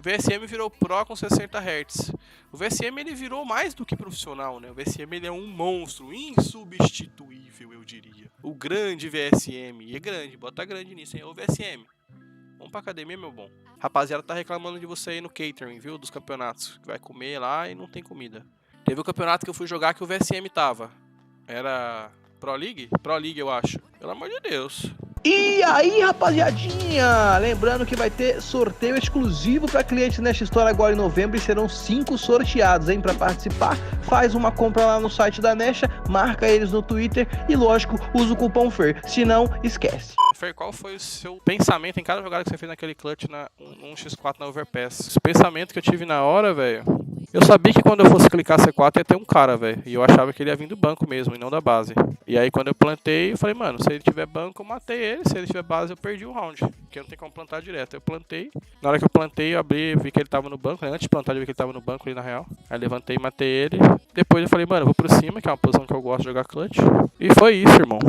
O VSM virou Pro com 60 Hz. O VSM ele virou mais do que profissional, né? O VSM ele é um monstro insubstituível, eu diria. O grande VSM. E é grande, bota grande nisso, hein? O VSM. Vamos pra academia, meu bom. Rapaziada, tá reclamando de você aí no catering, viu? Dos campeonatos. Que vai comer lá e não tem comida. Teve o campeonato que eu fui jogar que o VSM tava. Era Pro League? Pro League, eu acho. Pelo amor de Deus. E aí, rapaziadinha, lembrando que vai ter sorteio exclusivo para clientes nesta história agora em novembro e serão 5 sorteados, hein? Para participar, faz uma compra lá no site da Nesha, marca eles no Twitter e, lógico, usa o cupom FER, se não, esquece. Fer, qual foi o seu pensamento em cada jogada que você fez naquele clutch na 1x4 na Overpass? Esse pensamento que eu tive na hora, velho. Eu sabia que quando eu fosse clicar C4 ia ter um cara, velho. E eu achava que ele ia vir do banco mesmo, e não da base. E aí quando eu plantei, eu falei, mano, se ele tiver banco, eu matei ele. Se ele tiver base, eu perdi o round. Porque não tem como plantar direto. Eu plantei. Na hora que eu plantei, eu abri, vi que ele tava no banco. Antes de plantar, eu vi que ele tava no banco ali na real. Aí levantei e matei ele. Depois eu falei, mano, eu vou por cima, que é uma posição que eu gosto de jogar clutch. E foi isso, irmão.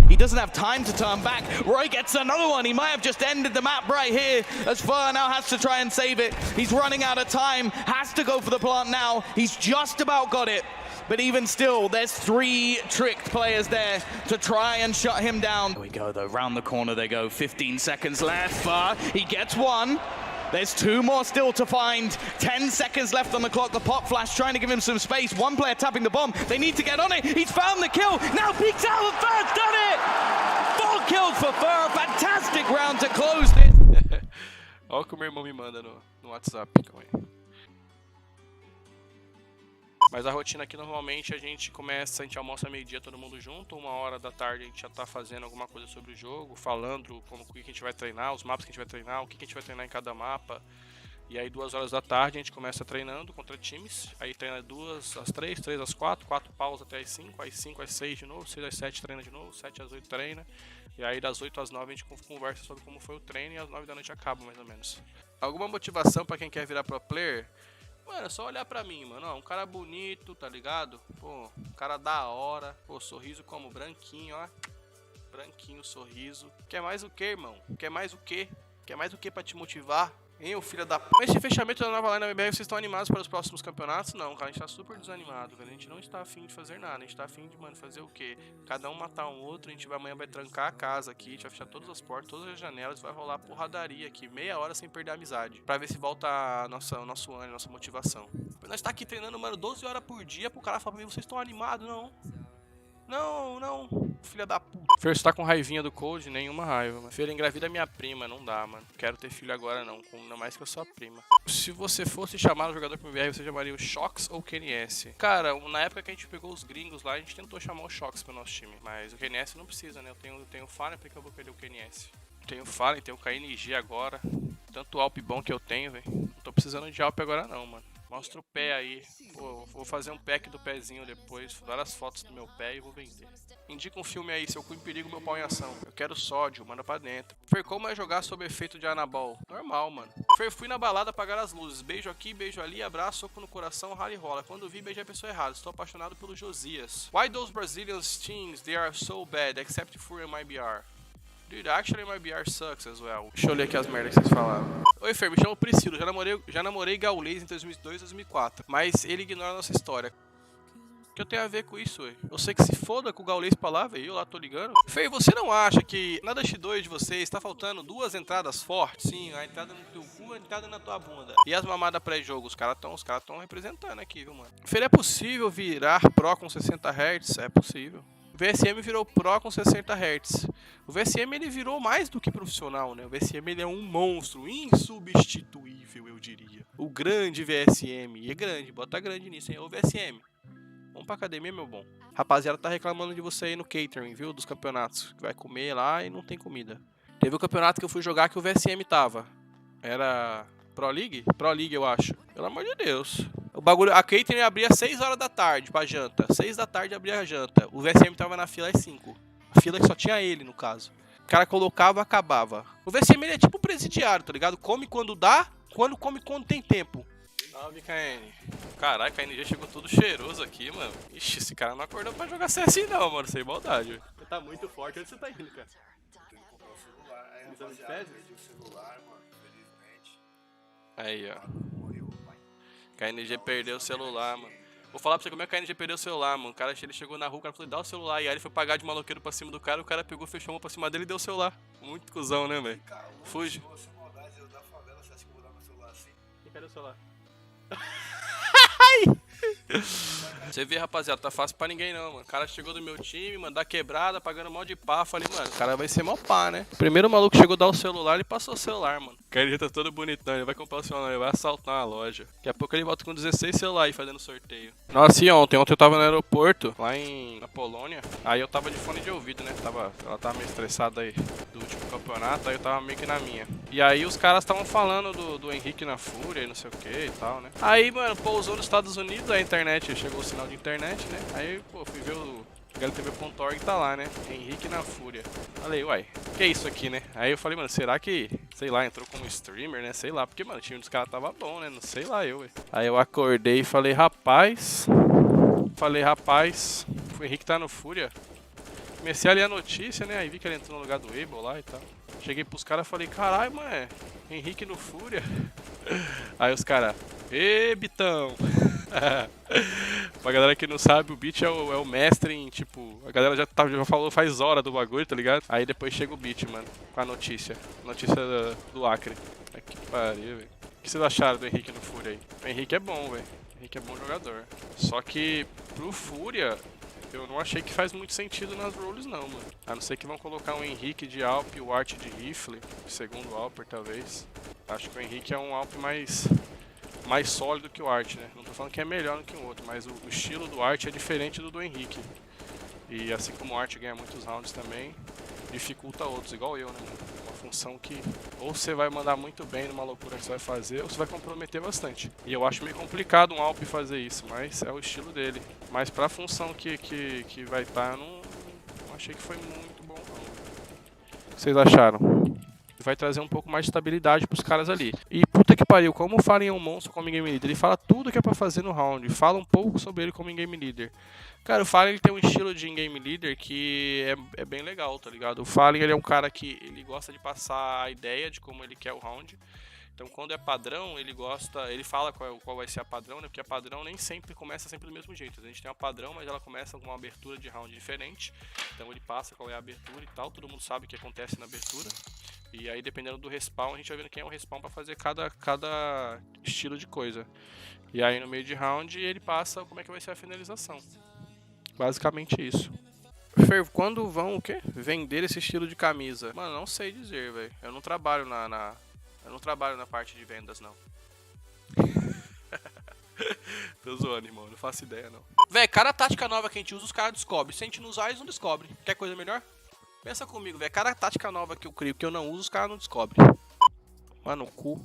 He doesn't have time to turn back. Roy gets another one. He might have just ended the map right here as Fer now has to try and save it. He's running out of time. Has to go for the plant now. He's just about got it. But even still, there's 3 tricked players there to try and shut him down. Here we go though, round the corner they go. 15 seconds left. Fer, he gets one. There's 2 more still to find. 10 seconds left on the clock. The pop flash trying to give him some space. One player tapping the bomb. They need to get on it. He's found the kill. Now peeks out and Fer's done it! 4 kills for Fer. Fantastic round to close this. Olha o que o meu irmão me manda no WhatsApp. Calma aí. Mas a rotina aqui normalmente a gente almoça meio-dia todo mundo junto, 1h da tarde a gente já tá fazendo alguma coisa sobre o jogo, falando como o que a gente vai treinar, os mapas que a gente vai treinar, o que a gente vai treinar em cada mapa. E aí 2h da tarde a gente começa treinando contra times, aí treina 2 às 3, 3 às 4, 4 pausa até às 5, às 5 às 6 de novo, 6 às 7 treina de novo, 7 às 8 treina. E aí das 8 às 9 a gente conversa sobre como foi o treino e às 9 da noite acaba mais ou menos. Alguma motivação pra quem quer virar pro player? Mano, é só olhar pra mim, mano. Ó, um cara bonito, tá ligado? Pô, um cara da hora. Pô, sorriso como branquinho, ó. Branquinho, sorriso. Quer mais o que, irmão? Quer mais o que? Quer mais o que pra te motivar? Hein, ô filho da p... Esse fechamento da nova line da MBR, vocês estão animados para os próximos campeonatos? Não, cara, a gente tá super desanimado, velho. A gente não está afim de fazer nada. A gente tá afim de, mano, fazer o quê? Cada um matar um outro, a gente amanhã vai trancar a casa aqui, a gente vai fechar todas as portas, todas as janelas, vai rolar porradaria aqui, meia hora sem perder a amizade. Pra ver se volta o nosso ânimo, a nossa motivação. Nós tá aqui treinando, mano, 12 horas por dia pro cara falar pra mim, vocês estão animados? Não. Não, filha da puta. Fer, você tá com raivinha do Cold? Nenhuma raiva, mano. Fer, engravida minha prima, não dá, mano. Quero ter filho agora não, ainda mais que eu sou a prima. Se você fosse chamar o jogador pro MBR, você chamaria o Shox ou o KNS? Cara, na época que a gente pegou os gringos lá, a gente tentou chamar o Shox pro nosso time. Mas o KNS não precisa, né? Eu tenho o Fallen, porque eu vou perder o KNS. Tenho o Fallen, tenho o KNG agora. Tanto Alp bom que eu tenho, velho. Não tô precisando de Alp agora não, mano. Mostra o pé aí. Pô, vou fazer um pack do pezinho depois, várias fotos do meu pé e vou vender. Indica um filme aí, Seu Cu em Perigo, Meu Pau em Ação. Eu quero sódio, manda pra dentro. Fer, como é jogar sob efeito de anabol? Normal, mano. Fer, fui na balada apagar as luzes. Beijo aqui, beijo ali, abraço, soco no coração, rala e rola. Quando vi, beijei a pessoa errada. Estou apaixonado pelo Josias. Why those Brazilian teams, they are so bad, except for MIBR? Dude, actually my BR sucks as well. Deixa eu ler aqui as merdas que vocês falaram. Oi, Fer, me chamo Priscilo. Já namorei Gaules em 2002 e 2004. Mas ele ignora a nossa história. O que eu tenho a ver com isso, ué? Eu sei que se foda com o Gaules pra lá, velho. Eu lá tô ligando. Fer, você não acha que na Dash 2 de vocês tá faltando 2 entradas fortes? Sim, a entrada no teu cu e a entrada na tua bunda. E as mamadas pré-jogo? Os caras tão representando aqui, viu, mano? Fer, é possível virar Pro com 60 Hz? É possível. O VSM virou Pro com 60 Hz. O VSM ele virou mais do que profissional, né? O VSM ele é um monstro insubstituível, eu diria. O grande VSM. E é grande, bota grande nisso, hein? O VSM. Vamos pra academia, meu bom. Rapaziada, tá reclamando de você aí no catering, viu? Dos campeonatos. Que vai comer lá e não tem comida. Teve o campeonato que eu fui jogar que o VSM tava. Era Pro League? Pro League, eu acho. Pelo amor de Deus. O bagulho, a catering abria 6h da tarde pra janta. 6 da tarde abria a janta. O VSM tava na fila às 5. A fila que só tinha ele, no caso. O cara colocava, acabava. O VSM ele é tipo presidiário, tá ligado? Come quando dá, come quando tem tempo. Salve, KN. Caralho, KNG chegou todo cheiroso aqui, mano. Ixi, esse cara não acordou pra jogar CS não, mano. Sem maldade. Você tá muito forte. Onde você tá indo, cara? Tem que comprar um celular. Aí, rapaziada, perdi o celular, mano. Infelizmente. Aí, ó. KNG perdeu o celular, mano. Vou falar pra você como é que a KNG perdeu o celular, mano. O cara ele chegou na rua, o cara falou, dá o celular. E aí ele foi pagar de maloqueiro pra cima do cara, o cara pegou, fechou a mão pra cima dele e deu o celular. Muito cuzão, né, velho? Fuge. Cadê o celular? Você vê, rapaziada, tá fácil pra ninguém não, mano. O cara chegou do meu time, mano, dá quebrada, pagando mal de pá. Falei, mano, o cara vai ser mal pá, né? Primeiro o maluco chegou a dar o celular, ele passou o celular, mano. O cara já tá todo bonitão, ele vai comprar o celular, ele vai assaltar uma loja. Daqui a pouco ele volta com 16 celulares fazendo sorteio. Nossa, e ontem eu tava no aeroporto, lá na Polônia. Aí eu tava de fone de ouvido, né? Ela tava meio estressada aí do último campeonato, aí eu tava meio que na minha. E aí os caras estavam falando do Henrique na Fúria e não sei o que e tal, né? Aí, mano, pousou nos Estados Unidos, a internet, chegou o sinal de internet, né? Aí, pô, fui ver o HLTV.org, tá lá, né? Henrique na Fúria. Falei, uai, que é isso aqui, né? Aí eu falei, mano, será que, sei lá, entrou como streamer, né? Sei lá, porque, mano, o time dos caras tava bom, né? Não sei lá ué. Aí eu acordei e falei, rapaz, o Henrique tá no Fúria. Comecei a ler a notícia, né? Aí vi que ele entrou no lugar do Abel lá e tal. Cheguei pros caras e falei, caralho, mano, Henrique no Fúria. Aí os caras, ê, Bitão. Pra galera que não sabe, o Beat é o mestre em, tipo, a galera já falou faz hora do bagulho, tá ligado? Aí depois chega o Beat, mano, com a notícia do Acre. Que pariu, velho. O que vocês acharam do Henrique no Fúria aí? O Henrique é bom, velho. O Henrique é bom jogador. Só que pro Fúria, eu não achei que faz muito sentido nas roles não, mano. A não ser que vão colocar um Henrique de Alp e o Art de Rifle, segundo Alper talvez. Acho que o Henrique é um Alp mais sólido que o Art, né? Não tô falando que é melhor do que o outro, mas o estilo do Art é diferente do Henrique. E assim como o Art ganha muitos rounds também, dificulta outros, igual eu, né, mano? É uma função que ou você vai mandar muito bem numa loucura que você vai fazer, ou você vai comprometer bastante. E eu acho meio complicado um Alp fazer isso, mas é o estilo dele. Mas pra função que vai estar, eu não achei que foi muito bom, não. O que vocês acharam? Vai trazer um pouco mais de estabilidade pros caras ali. E puta que pariu, como o Fallen é um monstro como game leader, ele fala tudo que é pra fazer no round, fala um pouco sobre ele como game leader. Cara, o Fallen ele tem um estilo de game leader que é bem legal, tá ligado? O Fallen ele é um cara que ele gosta de passar a ideia de como ele quer o round. Então quando é padrão, ele fala qual vai ser a padrão, né? Porque a padrão nem sempre começa sempre do mesmo jeito. A gente tem uma padrão, mas ela começa com uma abertura de round diferente. Então ele passa qual é a abertura e tal, todo mundo sabe o que acontece na abertura. E aí dependendo do respawn, a gente vai vendo quem é o respawn pra fazer cada estilo de coisa. E aí no meio de round ele passa como é que vai ser a finalização. Basicamente isso. Fer, quando vão o quê? Vender esse estilo de camisa? Mano, não sei dizer, velho. Eu não trabalho eu não trabalho na parte de vendas, não. Tô zoando, irmão. Não faço ideia, não. Véi, cada tática nova que a gente usa, os caras descobrem. Se a gente não usar, eles não descobrem. Quer coisa melhor? Pensa comigo, velho. Cada tática nova que eu crio, que eu não uso, os caras não descobrem. Mano, o cu.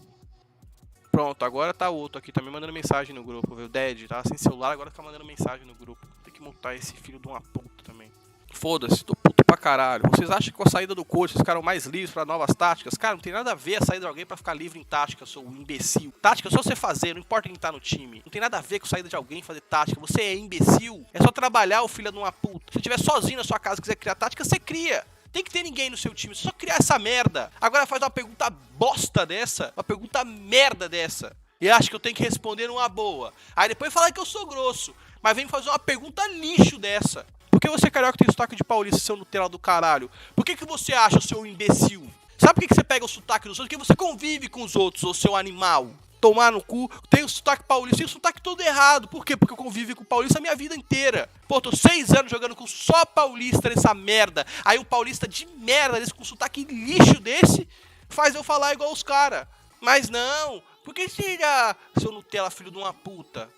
Pronto, agora tá outro aqui. Tá me mandando mensagem no grupo, viu? Dead, tá sem celular, agora tá mandando mensagem no grupo. Tem que montar esse filho de uma puta também. Foda-se, tô puto pra caralho. Vocês acham que com a saída do coach vocês ficaram mais livres pra novas táticas? Cara, não tem nada a ver a saída de alguém pra ficar livre em tática, seu imbecil. Tática é só você fazer, não importa quem tá no time. Não tem nada a ver com a saída de alguém fazer tática. Você é imbecil. É só trabalhar, ô filho de uma puta. Se você estiver sozinho na sua casa e quiser criar tática, você cria. Tem que ter ninguém no seu time, só criar essa merda. Agora faz uma pergunta bosta dessa, uma pergunta merda dessa. E acha que eu tenho que responder numa boa. Aí depois fala que eu sou grosso, mas vem me fazer uma pergunta lixo dessa. Por que você, carioca, tem sotaque de paulista, seu Nutella do caralho? Por que você acha, seu imbecil? Sabe por que você pega o sotaque dos outros? Porque você convive com os outros, ô seu animal. Tomar no cu, tem o sotaque paulista, tem o sotaque todo errado. Por quê? Porque eu convivi com o paulista a minha vida inteira. Pô, tô 6 anos jogando com só paulista nessa merda. Aí um paulista de merda desse, com sotaque lixo desse, faz eu falar igual os caras. Mas não, por que seria, seu Nutella, filho de uma puta?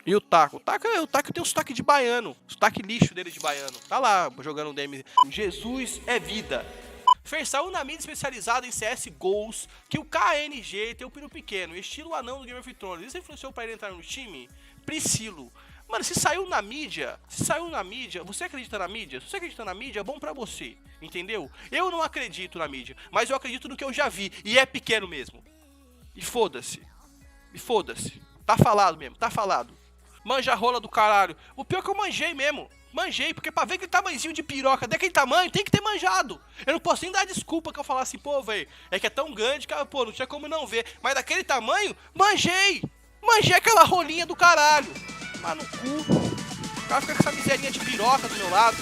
E o Taco? O Taco tem o sotaque de baiano. Sotaque lixo dele de baiano. Tá lá, jogando um DM. Jesus é vida. Fer, saiu na mídia especializada em CS Gols que o KNG tem o pino pequeno, estilo anão do Game of Thrones. Isso influenciou pra ele entrar no time? Priscilo. Mano, se saiu na mídia, você acredita na mídia? Se você acredita na mídia, é bom pra você, entendeu? Eu não acredito na mídia, mas eu acredito no que eu já vi, e é pequeno mesmo. E foda-se. Tá falado mesmo, tá falado. Manja rola do caralho. O pior é que eu manjei mesmo. Manjei, porque pra ver aquele tamanhozinho de piroca daquele tamanho, tem que ter manjado. Eu não posso nem dar desculpa que eu falar assim, pô, velho, é que é tão grande que, pô, não tinha como não ver. Mas daquele tamanho, manjei. Manjei aquela rolinha do caralho. Mas no cu. O cara fica com essa miserinha de piroca do meu lado.